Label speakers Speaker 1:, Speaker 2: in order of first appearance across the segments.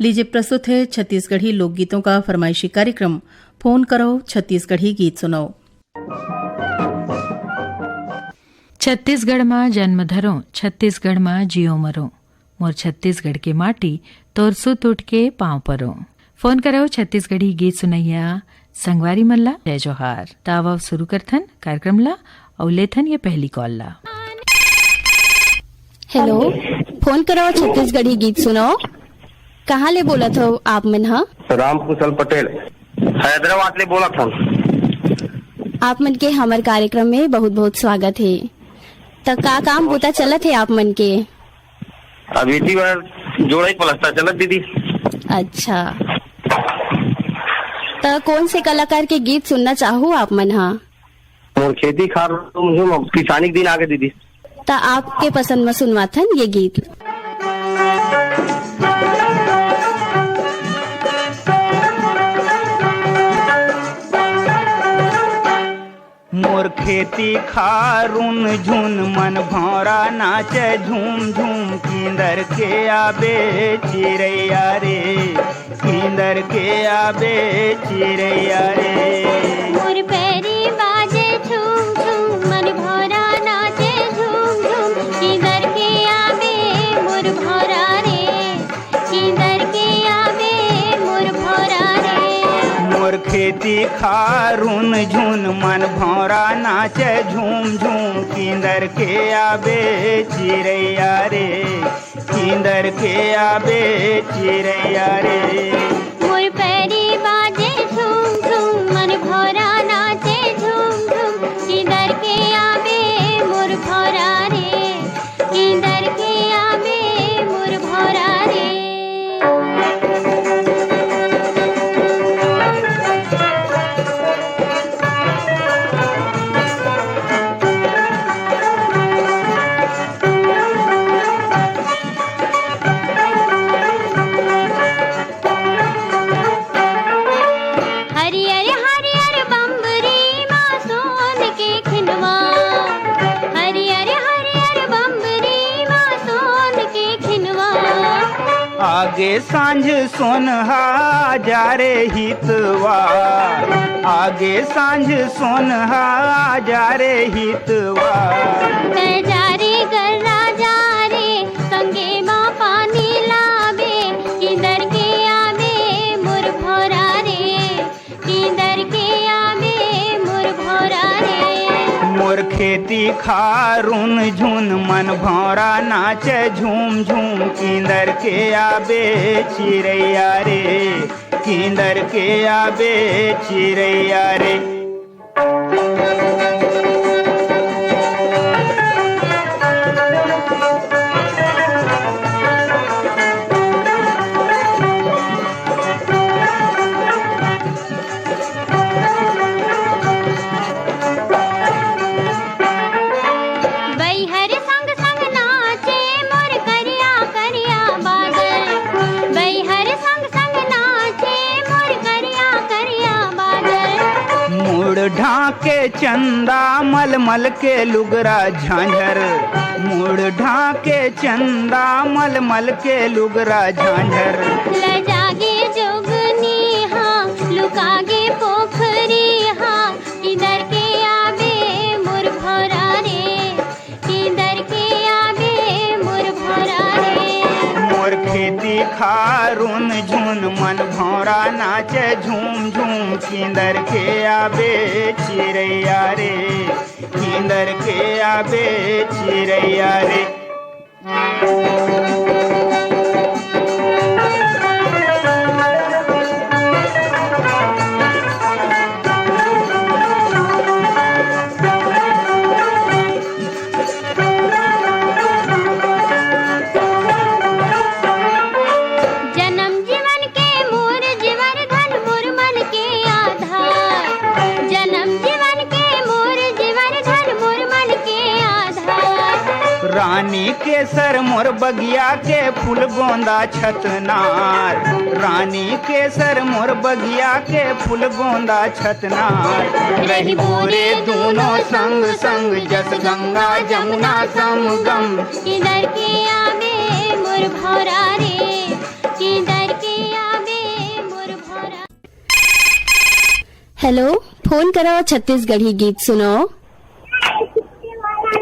Speaker 1: लीजिए प्रस्तुत है छत्तीसगढ़ी लोकगीतों का फरमाइशी कार्यक्रम फोन करो छत्तीसगढ़ी गीत सुनाओ।
Speaker 2: छत्तीसगढ़ में जन्म धरो, छत्तीसगढ़ में जियो मरो, मोर छत्तीसगढ़ के माटी तोर सुत उठ के पांव परो। फोन करो छत्तीसगढ़ी गीत सुनैया संगवारी मल्ला जय जोहार। तावा शुरू करथन कार्यक्रम ला और लेथन ये पहली कॉल ला।
Speaker 3: हेलो, फोन करो छत्तीसगढ़ी गीत सुनाओ। कहाँ ले बोलत हो आप मन? हा
Speaker 4: राम कुशल पटेल हैदराबाद ले बोला था।
Speaker 3: आप मन के हमारे कार्यक्रम में बहुत बहुत स्वागत है। तो का काम बूता चलत है आप मन के?
Speaker 4: अभी इतनी बार जोड़ा ही पलस्ता चलत दीदी।
Speaker 3: अच्छा, तो कौन से कलाकार के गीत सुनना चाहो आप मन? हा
Speaker 4: मोर खेती खार किसानी के दिन आगे दीदी।
Speaker 3: तो आपके पसंद में सुनवाथन ये गीत।
Speaker 5: मोर खेती खारून झुन मन भौरा नाचे झूम झूम किंदर के आबे चिड़ैया रे, किंदर के आबे चिड़ैया रे।
Speaker 6: मोर पैरी बाजे झूम झूम मन भौरा नाचे झूम झूम किंदर के आबे मोर भौरा रे, किंदर के आबे मोर भौरा रे।
Speaker 5: मोर खेती खारून झुन मन भौरा नाचे झूम झूम किंदर के आबे चिड़ैया रे, किंदर के आबे चिड़ैया रे।
Speaker 6: मोर पैरी बाजे झूम झूम मन भौरा नाचे झूम झूम किंदर के आबे मोर भौरा रे, किंदर के आबे मोर भौरा रे।
Speaker 5: आगे सांझ सोनहा जा रे हितवा, आगे सांझ सोनहा जा रे हितवा।
Speaker 6: जा रे गर्रा जा रे संगे माँ पानी लाबे किंदर के आबे मोर भौरा रे, किंदर के आबे मोर भौरा रे।
Speaker 5: मोर खेती खारून झुन मन भौरा नाचे झूम झूम किंदर के आबे चिड़ैया रे, किंदर के आबे चिड़ैया रे। ढाके चंदा मलमल के लुगरा झांझर, मुड़ ढाके चंदा मलमल के लुगरा झांझर।
Speaker 6: लजागे जोगनी हाँ लुकागे पोखरी हाँ किंदर के आबे मोर भौरा रे, किंदर के आबे मोर भौरा रे।
Speaker 5: मोर खेती खारून झुन मन भौरा नाचे झूम झूम किंदर के आबे चिड़ैया रे, किंदर के आबे चिड़ैया रे। रानी केसर मोर बगिया के फूल गोंदा छतनार, रानी केसर मोर बगिया के फूल गोंदा छतनार। रही बोरे दोनों संग संग जस गंगा जमुना समगम।
Speaker 6: किंदर के आबे मोर भौरा रे, किंदर के
Speaker 3: हेलो, फोन करो छत्तीसगढ़ी गीत सुनो।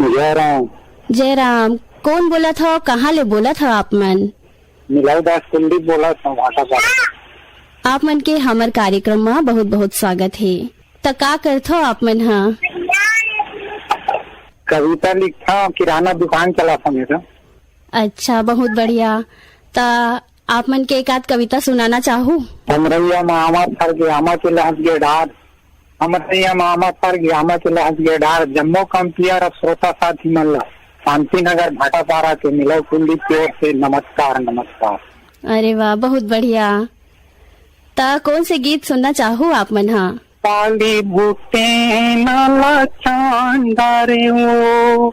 Speaker 4: जयराम
Speaker 3: जयराम, कौन बोला था, कहाँ ले बोला था आप मन?
Speaker 4: मिलाऊ दास कुलदीप बोला था भाटापारा।
Speaker 3: आप मन के हमर कार्यक्रम में बहुत बहुत स्वागत है। त का करथो आप मन? हाँ,
Speaker 4: कविता लिखता, किराना दुकान चला था मेरा।
Speaker 3: अच्छा, बहुत बढ़िया। त आप मन के एक आध कविता सुनाना चाहूँ।
Speaker 4: हमरैया मामा फर गया के लहस गे डार, हमरैया मामा फर गया के लहस गे डार, जम्मू कंपियर अब श्रोता साथी मल्ला शांति नगर भाटापारा के मिलाऊ कुलदीप की ओर से नमस्कार नमस्कार।
Speaker 3: अरे वाह, बहुत बढ़िया। त कौन से गीत सुनना चाहूँ आप मन? हाँ,
Speaker 4: पाली बूटे नाला चांदारे हो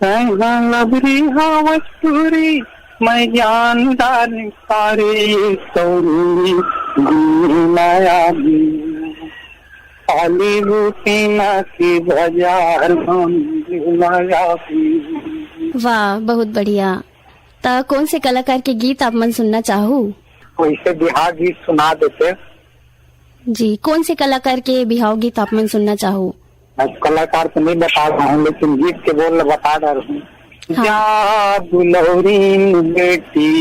Speaker 4: लबरी हवस्तूरी मैं जानदार सारे सौरी माया पाली बूटे ना की बाजार माया।
Speaker 3: वाह, बहुत बढ़िया। त कौन से कलाकार के गीत आप मन सुनना चाहूँ?
Speaker 4: वैसे बिहार गीत सुना देते।
Speaker 3: जी, कौन से कलाकार के बिहाव गीत आप मन सुनना चाहूँ?
Speaker 4: मैं कलाकार तो नहीं बता रहा हूँ, लेकिन गीत के बोल बता रहा हूँ।
Speaker 3: हाँ।
Speaker 4: जा दुलौरी बेटी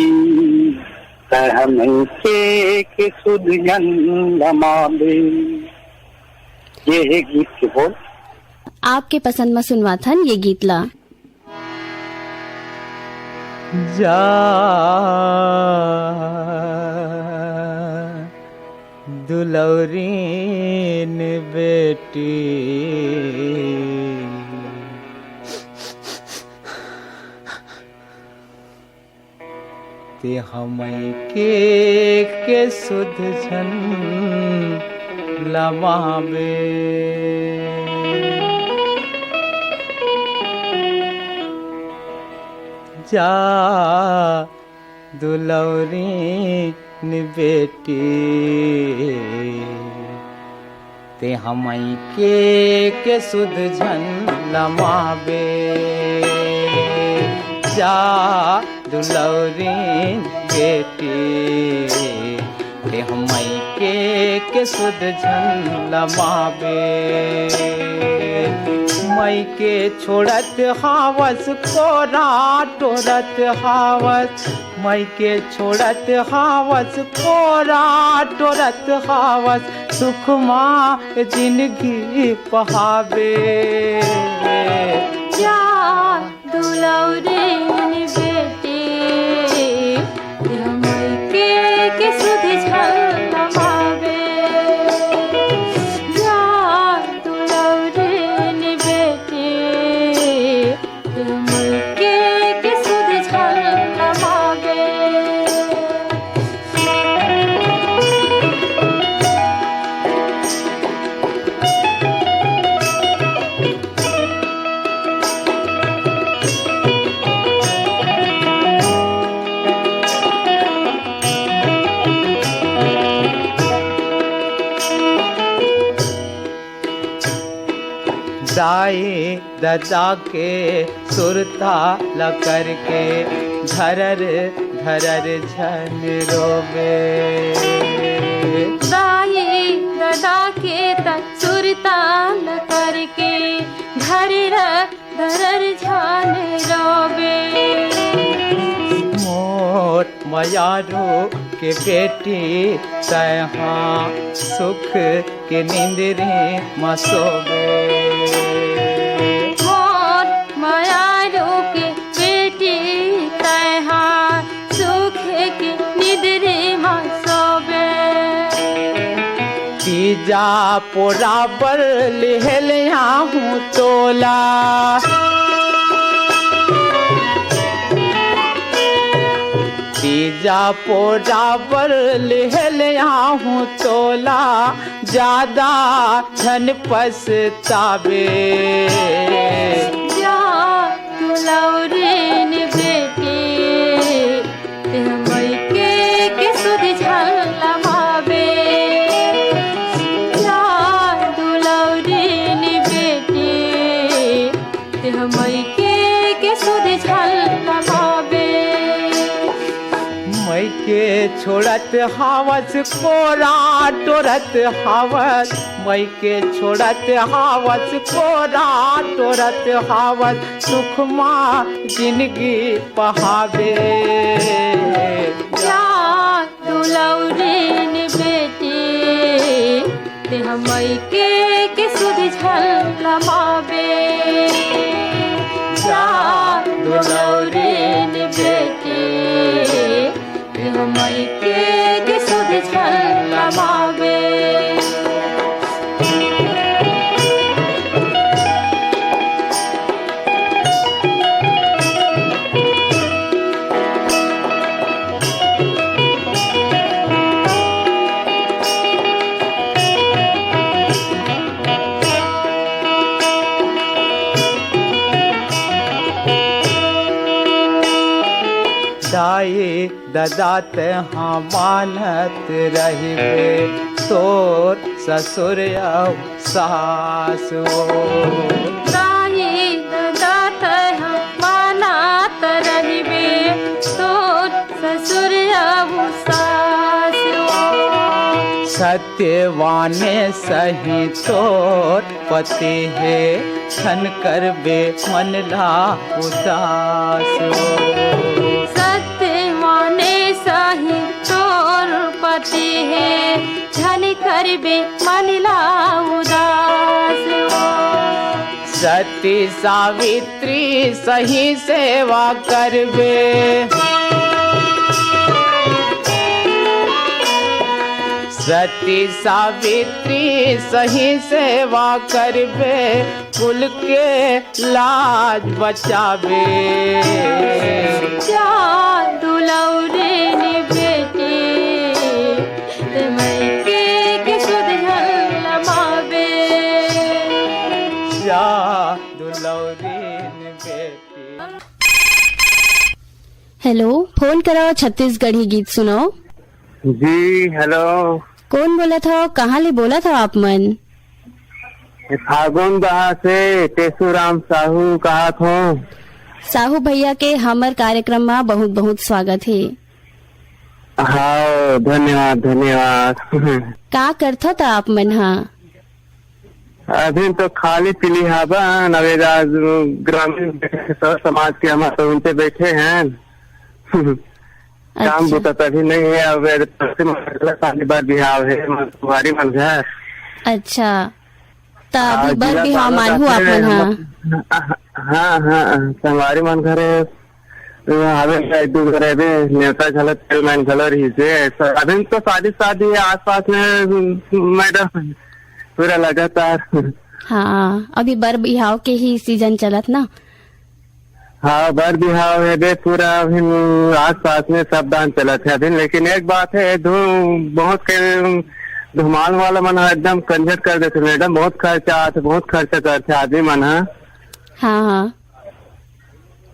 Speaker 4: के सुध जन्माबे, ये है गीत के बोल।
Speaker 3: आपके पसंद में सुनवा था ये गीत ला।
Speaker 5: जा दुलौरीन बेटी ते हमई के सुध जन लमाबे, जा दुलौरीन बेटी ते हमई के सुध झन लमाबे, जा दुलौरीन बेटी ते हमई के सुध झन लमाबे। मई के छोड़त हावस कोरा टोरत हावस, मई के छोड़त हावस कोरा टोरत हावस, सुखमा जिंदगी पहावे,
Speaker 6: जा दुलौरीन बेटी हमई के सुध झन लमावे, जा दुलौरीन बेटी हमई के सुध झन लमावे।
Speaker 5: दाई ददा के सुरता लकर के धरर धरर झन रोबे,
Speaker 6: दाई ददा के सुरता न करके धरर धरर झान रोबे,
Speaker 5: मोट मयारो के बेटी तहा सुख के नींदरे मसोबे,
Speaker 6: मोट मायारो के बेटी तहा सुख के निद्रे मसोबे,
Speaker 5: तीजा पोरा पर लेहलिया हूँ तोला, तीजा पोरा पर लेहलिया हूँ तोला, ज्यादा धन पछतावे,
Speaker 6: जा दुलौरीन बेटी हमई के सुध झन लमावे, जा दुलौरीन बेटी हमई के सुध झन लमावे।
Speaker 5: मैं
Speaker 7: के छोड़त हावस कोरा टोरत हावस मई के छोड़त हावस कोरा टोरत हावस सुखमा जिंदगी पहावे
Speaker 6: जा दुलौरीन बेटी ते हमई के सुध झलमावे जा दुलौरीन बेटी ते हमई के सुध झलमावे
Speaker 7: दाई ददात हाँ मानत रहिबे तोर ससुर अब सास
Speaker 6: दाई ददात मानात रहिबे तोर ससुर अब सास
Speaker 7: सत्यवाने सही तोर पति है छन करबे मन ला उदास
Speaker 6: सत्यवाने सही तोर पति है झन करबे मन ला उदास
Speaker 7: सती सावित्री सही सेवा करबे सती सावित्री सही सेवा करबे कुल के लाज बचावे
Speaker 6: जा दुलौरीन बेटी ते मई के सुध झलमावे
Speaker 7: या दुलौरीन बेटी।
Speaker 3: हेलो, फोन कराओ छत्तीसगढ़ी गीत सुनो।
Speaker 4: जी हेलो,
Speaker 3: कौन बोला था? कहाँ ले बोला था आप मन?
Speaker 4: फागुन बहा से तेसुराम साहू कहा थो।
Speaker 3: साहू भैया के हमर कार्यक्रम में बहुत बहुत स्वागत है।
Speaker 4: हाँ, धन्यवाद धन्यवाद।
Speaker 3: का करता था आप मन? हाँ,
Speaker 4: अभी तो खाली पीली हवा नवेदा ग्रामीण समाज के हम तो उनसे बैठे हैं। काम बुता तभी नहीं है। अब पहली बार बिहाव है तुम्हारी मन घर।
Speaker 3: अच्छा, तो अभी बर बिहाव मानहू आप मन?
Speaker 4: हाँ हाँ, संगवारी मन घर हवे दू घरे नेता झलत मैन झलर ही से अभी तो शादी आस पास में मैडम पूरा लगातार।
Speaker 3: हाँ, अभी बर बिहाव के ही सीजन चलत ना।
Speaker 4: हाँ, बर बिहाव है बे पूरा अभी आस पास में सब दान चलत है अभी। लेकिन एक बात है, बहुत धुमाल वाला मन एकदम कंजट कर देते मैडम। बहुत खर्चा करते आदमी मन।
Speaker 3: हाँ हाँ,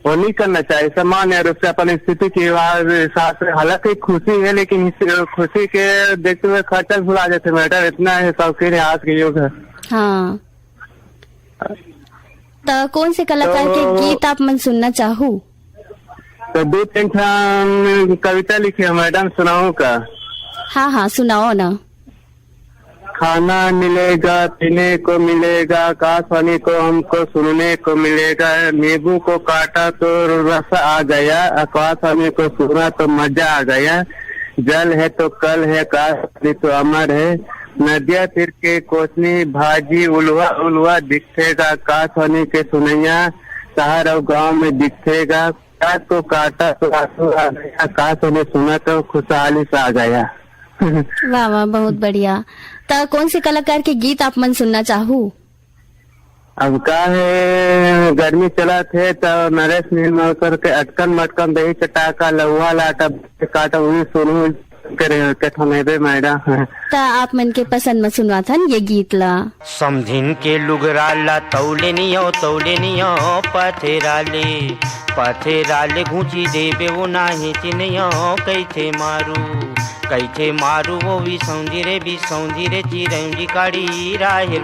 Speaker 4: वो नहीं करना चाहिए। सामान्य रूप से अपन स्थिति के हिसाब से, हालांकि खुशी है लेकिन खुशी के देखते हुए खर्चा भुला जाते मैडम। इतना है शौकीन आज के युग है।
Speaker 3: हाँ, तो कौन से कलाकार के गीत आप मन सुनना चाहू?
Speaker 4: तो 2-3 कविता लिखी है मैडम, सुनाऊं का?
Speaker 3: हाँ हाँ, सुनाओ ना।
Speaker 4: खाना मिलेगा, पीने को मिलेगा, आकाशवाणी को हमको सुनने को मिलेगा। नींबू को काटा तो रस आ गया, आकाशवाणी को सुना तो मजा आ गया। जल है तो कल है, आकाशवाणी तो अमर है। नदिया तीर के कोसनी भाजी उलवा उलवा दिखेगा, आकाशवाणी के सुनैया शहर और गांव में दिखेगा। रात को काटा तो आंसू आ गया, आकाशवाणी सुना तो खुशहाली से आ गया।
Speaker 3: वाह वाह, बहुत बढ़िया। तो कौन से कलाकार के गीत आप मन सुनना चाहू?
Speaker 4: अब का है, गर्मी चला थे तो नरेश नीलमकर के अटकन मटकन दही चटाका लहुआ लाटा काटा वही सुनू करे मैडम।
Speaker 3: तो आप मन के पसंद में सुनवा था ये गीत ला।
Speaker 5: समधिन के लुगरा ला तौले नियो पथेराले घूची देबे वो नाही चिनियो कैथे मारू वो भी सौंदीरे चिरंजी काड़ी राहेर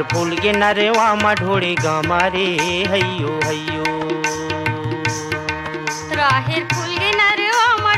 Speaker 5: फूल गे नरेवा मा ढोड़े गमारे हयो राहेर फूल गे नरेवा मा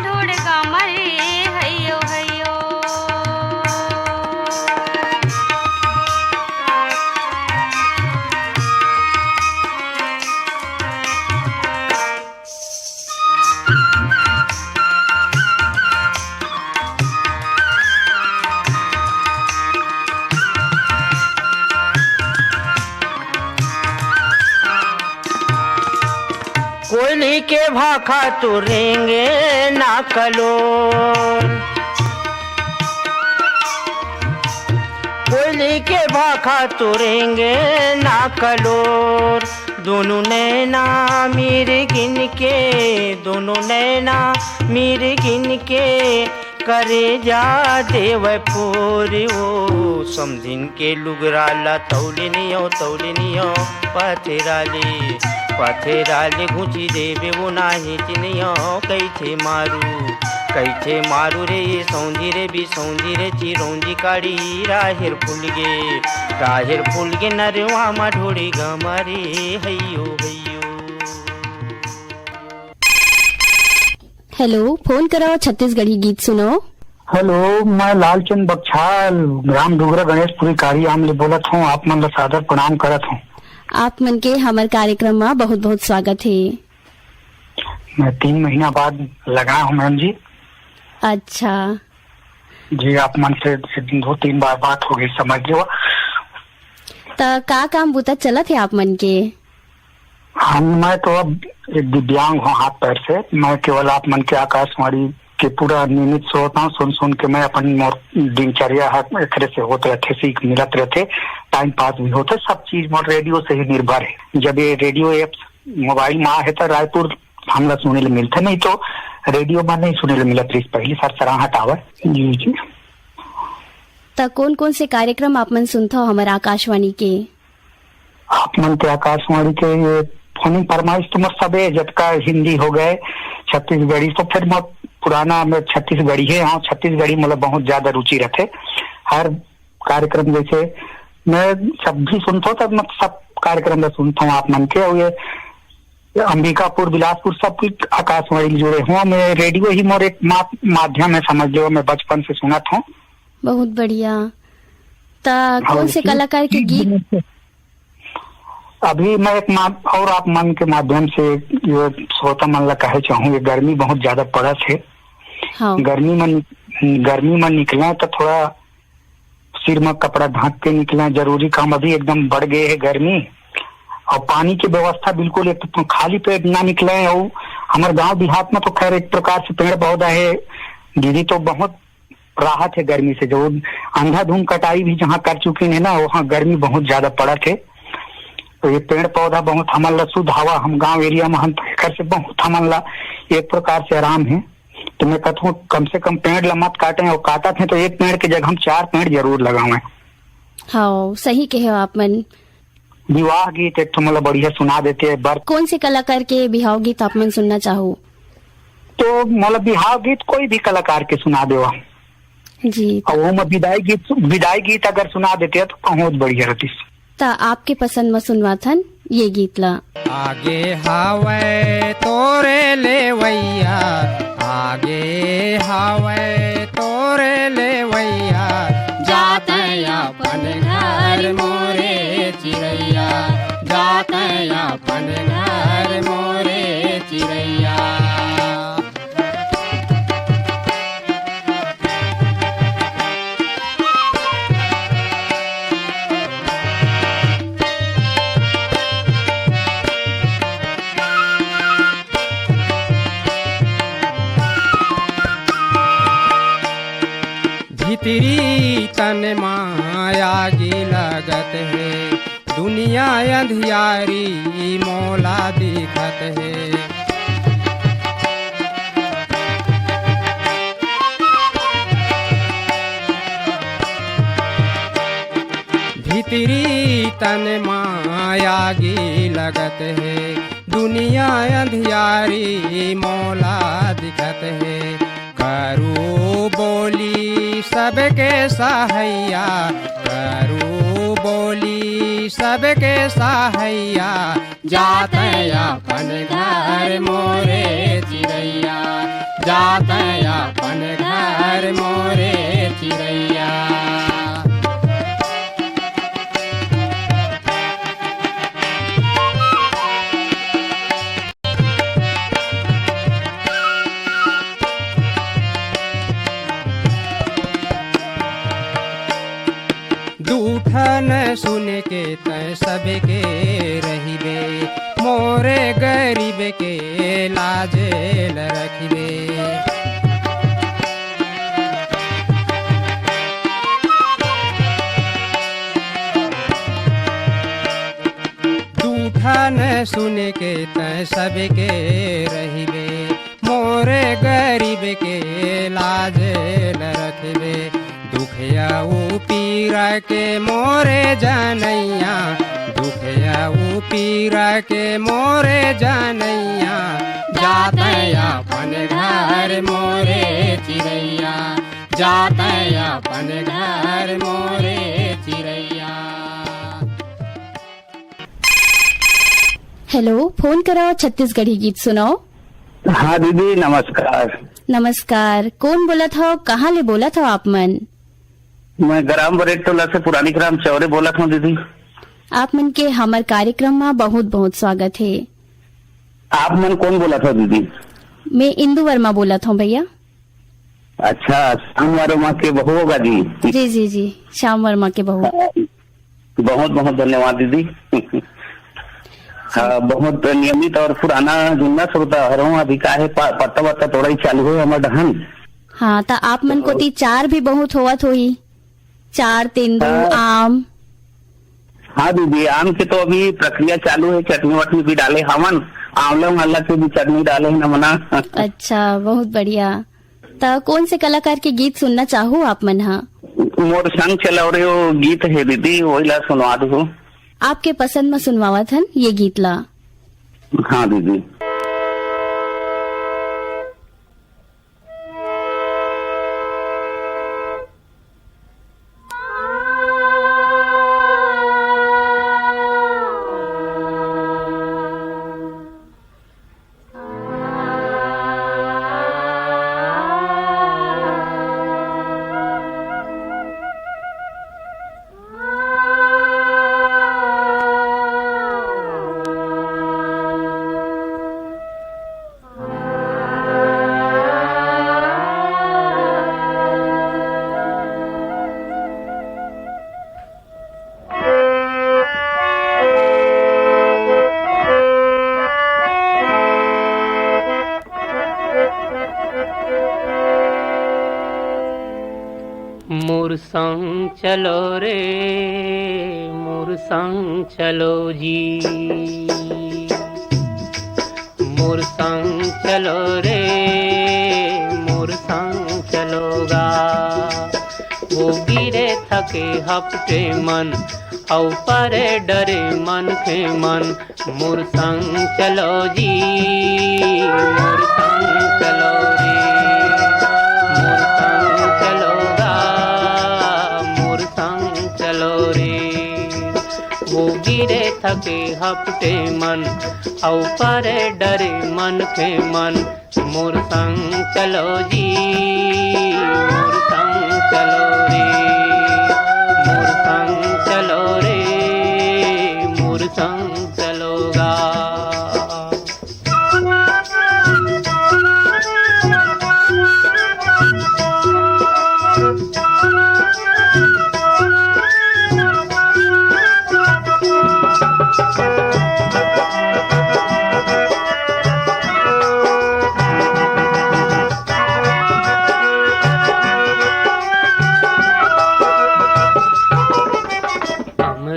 Speaker 8: के भाखा तुरेंगे ना कलोल, कोयली के भाखा तुरेंगे ना कलोर। दोनों नैना मीर गिन के, दोनों नैना मीर गिन के करे जा देवपुर ओ। समझिन के लुगराला तौलिनियो तौलिनियो पथेराले घुची देवे वो नाही चिनियो। कैथे मारू रे सौंदी रे भी सौंदी रे चिरौंदी काड़ी राहिर फूल गे नरवा मा ढोड़ी गमारे हयो हयो।
Speaker 3: हेलो, फोन करो छत्तीसगढ़ी गीत सुनो।
Speaker 4: हेलो, मैं लालचंद बख्छाल ग्राम डुगरा गणेशपुरी कारी आमले बोलत हूँ। आप मन ला सादर प्रणाम करत हूँ।
Speaker 3: आप मन के हमार कार्यक्रम में बहुत बहुत स्वागत है।
Speaker 4: मैं 3 महीना बाद लगा हूँ मैम जी।
Speaker 3: अच्छा
Speaker 4: जी, आप मन से 2-3 बार बात हो गई, समझ लो।
Speaker 3: तो का काम बुता चलत है आप मन के?
Speaker 4: मैं तो अब एक दिव्यांग हूँ हाथ पैर से। मैं केवल आप मन के आकाशवाणी के पूरा नियमित सोता हूँ। सुन के मैं अपन दिनचर्या एक से होते रहते, सीख मिलत रहते, टाइम पास भी होते, सब चीज मोर रेडियो से ही निर्भर है। जब ये रेडियो एप्स मोबाइल में है तो रायपुर हमला सुने ले मिलते, नहीं तो रेडियो में नहीं सुने ले मिलत रही पहले सर सराहट आवे। जी जी।
Speaker 3: तो कौन कौन से कार्यक्रम आप मन सुनता हो हमारे आकाशवाणी के?
Speaker 4: आप मन के आकाशवाणी के ये फोन फरमाइश तो मत सबे जटका हिंदी हो गए, छत्तीसगढ़ी तो फिर मैं पुराना में छत्तीसगढ़ी है। हाँ, छत्तीसगढ़ी मतलब बहुत ज्यादा रुचि रखे। हर कार्यक्रम जैसे मैं सब भी सुनता हूँ, तब मैं सब कार्यक्रम में सुनता हूँ आप मन के। और ये अंबिकापुर बिलासपुर सब कुछ आकाशवाणी जुड़े हुआ। मैं रेडियो ही मोर एक माध्यम है, समझ लो। मैं बचपन से सुनत हूँ।
Speaker 3: बहुत बढ़िया। तो कौन से कलाकार के गीत?
Speaker 4: अभी मैं एक और आप मन के माध्यम से ये श्रोता मन ला कहे चाहूँ, ये गर्मी बहुत ज्यादा पड़त है।
Speaker 3: हाँ।
Speaker 4: गर्मी में निकले तो थोड़ा सिर में कपड़ा ढांक के निकले, जरूरी काम। अभी एकदम बढ़ गए है गर्मी, और पानी की व्यवस्था बिल्कुल एक तो खाली पेट ना निकले। और हमारे गांव देहात में तो खैर एक प्रकार से पेड़ पौधा है दीदी, तो बहुत राहत है गर्मी से। जो अंधाधुंध कटाई भी जहाँ कर चुके हैं ना, वहाँ गर्मी बहुत ज्यादा पड़त है। तो ये पेड़ पौधा बहुत हमारा शुद्ध हवा, हम गांव एरिया में हम घर से बहुत हमारा एक प्रकार से आराम है। तो मैं कहता हूँ कम से कम पेड़ ला मत काटें, और काटा थे तो एक पेड़ की जगह हम 4 पेड़ जरूर लगावे।
Speaker 3: हाँ, सही कहे हो आप मन।
Speaker 4: विवाह गीत एक तो मतलब बढ़िया सुना देते हैं।
Speaker 3: कौन से कलाकार के बिहाव गीत आप मन सुनना चाहो?
Speaker 4: तो मतलब बिहाव गीत कोई भी कलाकार के सुना देवा
Speaker 3: जी।
Speaker 4: और वो में विदाई गीत अगर सुना देते हैं तो बहुत बढ़िया रहती।
Speaker 3: तो आपके पसंद में सुनवा थन ये गीत ला।
Speaker 7: आगे हावे तोरे लेवैया, आगे हावे तोरे लेवैया, जाते अपन घर मोरे चिड़ैया, जाते अपन घर मोरे चिड़ैया। भीतरी तन माया की लगत है, दुनिया अंधियारी मौला दिखत है। भीतरी तन माया की लगत है, दुनिया अंधियारी मौला दिखत है। करू बोली सबके सहाया, करू बोली सबके सहाया, जाते अपन घर मोरे चिड़ैया, जाते अपन घर मोरे चिड़ैया। दूठन सुन के तय सबके रहिबे, मोरे गरीब के लाजेल रखिबे। दूठन सुन के तय सबके रहिबे, मोरे गरीब के लाजेल रखिबे। दुखिया पीरा के मोरे जानैया, दुखिया पीरा के मोरे जानैया। जाते अपन घर मोरे चिड़ैया, जाते अपन घर मोरे चिड़ैया।
Speaker 3: हेलो, फोन कराओ छत्तीसगढ़ी गीत सुनाओ।
Speaker 4: हाँ दीदी नमस्कार।
Speaker 3: नमस्कार, कौन बोला था, कहाँ ले बोला था आप मन?
Speaker 4: मैं ग्राम बरेटोला से पुरानी ग्राम चौरे बोला था दीदी।
Speaker 3: आप मन के हमार कार्यक्रम में बहुत बहुत स्वागत है।
Speaker 4: आप मन कौन बोला था दीदी?
Speaker 3: मैं इंदु वर्मा बोला था भैया।
Speaker 4: अच्छा, श्याम वर्मा के बहू होगा जी?
Speaker 3: जी जी जी, श्याम वर्मा के बहू।
Speaker 4: बहुत बहुत धन्यवाद दीदी। हाँ, बहुत नियमित और पुराना जुन्ना श्रोता हूँ। अभी का है पत्ता वत्ता थोड़ा ही चालू हो हमारे डहन।
Speaker 3: हाँ, तो आप मन को ती चार भी बहुत होवत होई, चार तेंदू आम।
Speaker 4: हाँ दीदी, आम के तो अभी प्रक्रिया चालू है, चटनी वटनी भी डाले हमन, आंवला माला के भी चटनी डाले है नमना।
Speaker 3: अच्छा, बहुत बढ़िया। तो कौन से कलाकार के गीत सुनना चाहो आप मन? हाँ,
Speaker 4: मोर संग चलो रे वो गीत है दीदी, वही ला सुनवा दो।
Speaker 3: आपके पसंद में सुनवावा थन ये गीत ला।
Speaker 4: हाँ दीदी।
Speaker 8: मोर संग चलो रे, मोर संग चलो जी, मोर संग चलो रे, मोर संग चलोगा। वो गिरे थके हपटे मन, औ परे डरे मन के मन। मोर संग चलो जी, मोर संग चलो रे, मोर संग चलोगा, मोर संग चलो रे। वो गिरे थके हपटे मन, औ परे डरे मन के मन। मोर संग चलो जी, मोर संग चलो रे, मोर संग चलो रे, मोर संग चलोगा।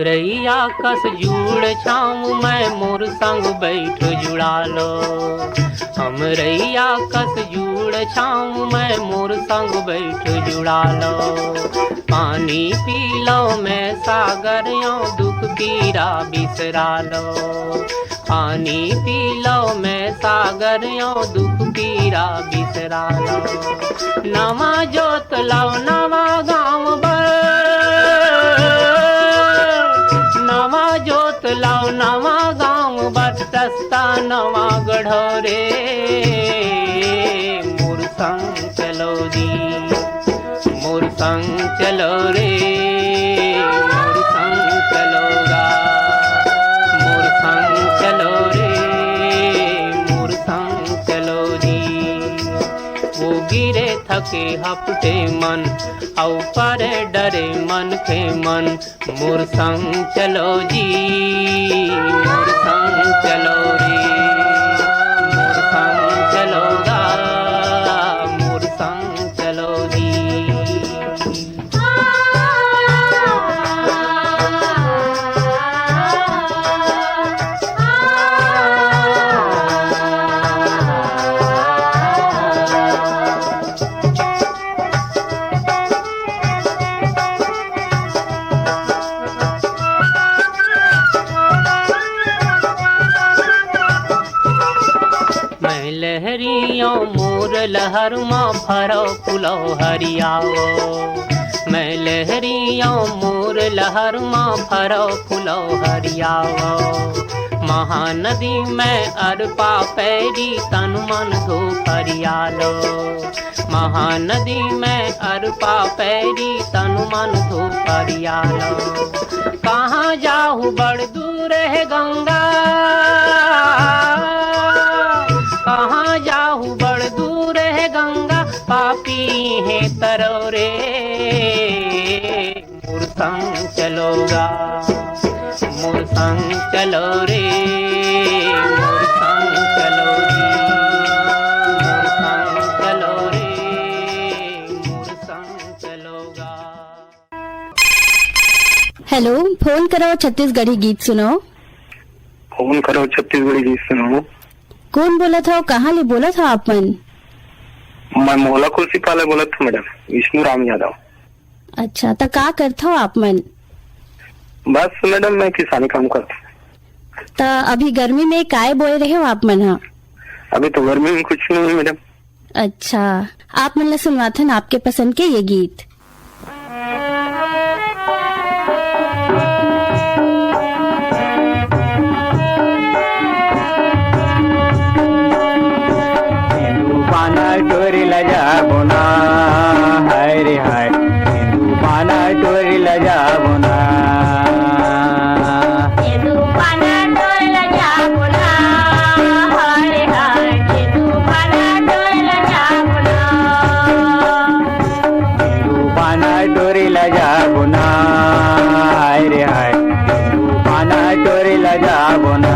Speaker 8: रैया कस जुड़ छाऊं मैं, मोर संग बैठ जुड़ा लो। हम रैया कस जुड़ छाऊं मैं, मोर संग बैठ जुड़ा लो। पानी पी लो मैं सागर यो, दुख पीरा बिसरा लो। पानी पी लो मैं सागर यो, दुख पीरा बिसरा लो। नवा जोत लाओ नवा गाँव बर, नवा जोत लाओ नवा गाँव बर, रस्ता नवा गढ़ो रे। मोर संग चलो जी, मोर संग चलो रे, मोर संग चलोगा। मोर संग चलो रे, मोर संग चलो जी। वो गिरे थके हपटे मन औ पर डरे मन के मन मोर संग चलो जी मोर संग चलो रे मोर संग चलोगा मोर संग चलो जी लहरियों मोर लहर माँ भरो पुलो हरियाओ मैं लहरियों मोर लहर माँ भरो पुलो हरियाओ महानदी में अरपा पैरी तन मन धो हरियालो महानदी में अरपा पैरी तन मन धो हरियालो कहाँ जाऊँ बड़ दूर है गंगा कहाँ जाऊँ बड़ दूर है गंगा पापी है तरोरे मोर संग चलोगा मोर संग चलो रे मोर संग चलो रे मोर संग चलो रे मोर संग चलोगा।
Speaker 3: हेलो, फोन करो छत्तीसगढ़ी गीत सुनो।
Speaker 4: फोन करो छत्तीसगढ़ी गीत सुनो।
Speaker 3: कौन बोला था और कहाँ ले बोला था आप मन?
Speaker 4: मैं मोहला कुर्सी पाले बोला था मैडम, विष्णु राम यादव।
Speaker 3: अच्छा, तो का करता हो आप मन?
Speaker 4: बस मैडम मैं किसानी काम करता हूँ।
Speaker 3: तो अभी गर्मी में काय बोए रहे हो आप मन? हाँ,
Speaker 4: अभी तो गर्मी में कुछ नहीं मैडम।
Speaker 3: अच्छा, आप मन ला सुनवाथन आपके पसंद के ये गीत।
Speaker 5: टोरी लजाबो ना हाय रे हाय पाना टोरी लजाबो ना
Speaker 6: पाना टोरी लजाबो ना हाय रे हाय पाना टोरी लजाबो ना
Speaker 5: पाना टोरी लजाबो ना हाय रे हाय पाना टोरी लजाबो ना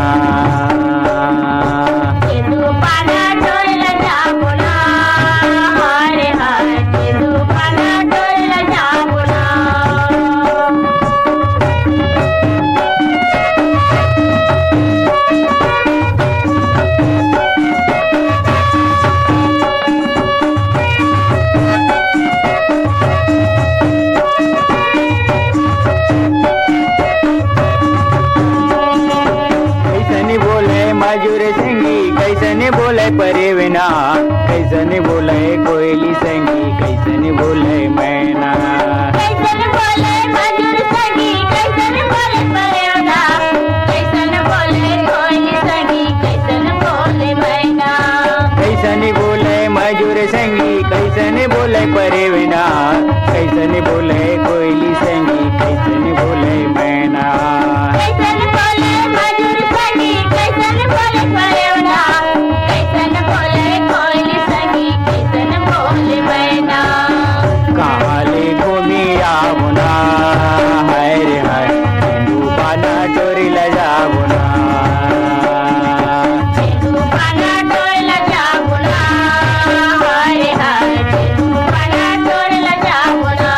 Speaker 5: कैसने बोले परेवना कैसने बोले कोयली संगी कैसने बोले मैना
Speaker 6: कैसने बोले मजूर संगी कैसने बोले परेवना कैसने बोले कोयली संगी कैसने बोले मैना
Speaker 5: कैसने बोले मजूर संगी कैसने बोले परेवना कैसने बोले कोयली संगी कैसने बोले मैना
Speaker 6: कैसने बोले मजूर संगी कैसने बोले परेवना कैसने बोले कोयली संगी कैसने बोले मैना
Speaker 5: कहाँ ले घूमी आवना हाय रे हाय पाना टोरी लजाबुना
Speaker 6: पाना टोरी लजाबुना हाय रे हाय पाना टोरी लजाबुना।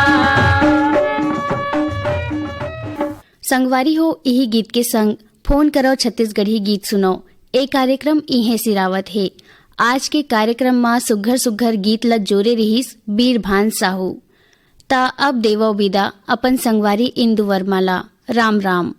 Speaker 3: संगवारी हो, यही गीत के संग फोन करो छत्तीसगढ़ी गीत सुनो। ए कार्यक्रम इहे सिरावत है। आज के कार्यक्रम में सुघर सुघर गीत ल जोरे रहीस बीरभान साहू। ता अब देवो विदा अपन संगवारी इंदु वर्मा ला। राम राम।